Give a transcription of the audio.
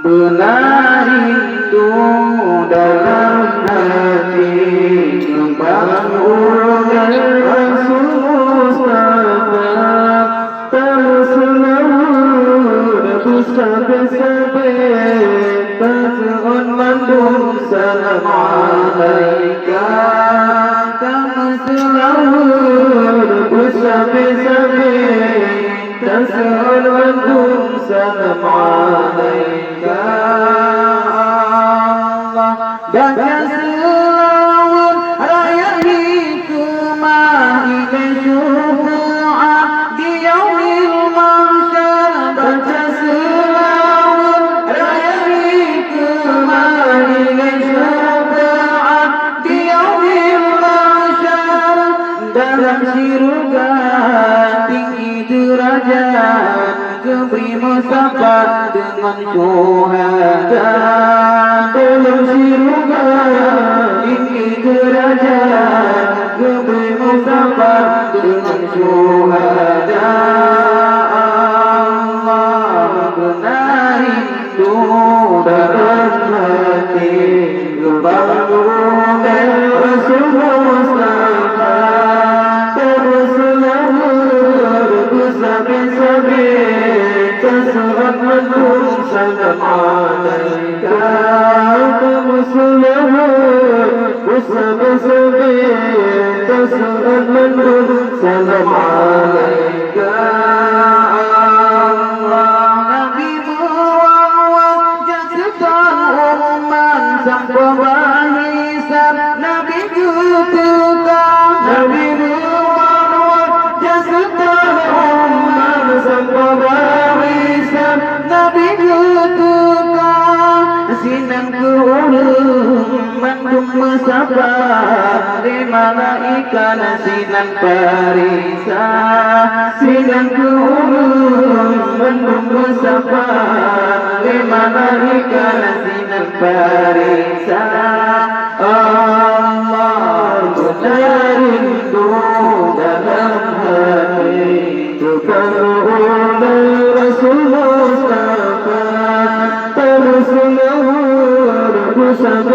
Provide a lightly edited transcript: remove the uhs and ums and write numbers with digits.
Benar itu dalam hati membangun Rasul Mustafa terselur bersabit tas'un mandum salam alaika terselur bersabit tas'un mandum salam alaika Allah baca selawat raya hikmah ila syufa'a di yaumil mahsyar baca selawat raya hikmah ila syufa'a di yaumil mahsyar dalam syurga tinggi derajat keberi musafat dengan syuhada dalam syurga tinggi derajat keberi musafat dengan syuhada Allah benar rindu dalam hati kebangun Rasul Mustafa terselur bersabit tas'un mandum salam alaika terselur bersabit tas'un mandum salam alaika Allah Nabi Muhammad jasatan umman sang pembahisan Nabi kutukan Nabi Muhammad jasatan umman sang pembahisan Nabi kutukan sinan keulung mandum musafah di mana ikan sinan parisa sinan keulung mandum musafah di mana ikan sinan parisa Allah benar rindu dalam hati kebangun Rasul Mustafa terselur bersabit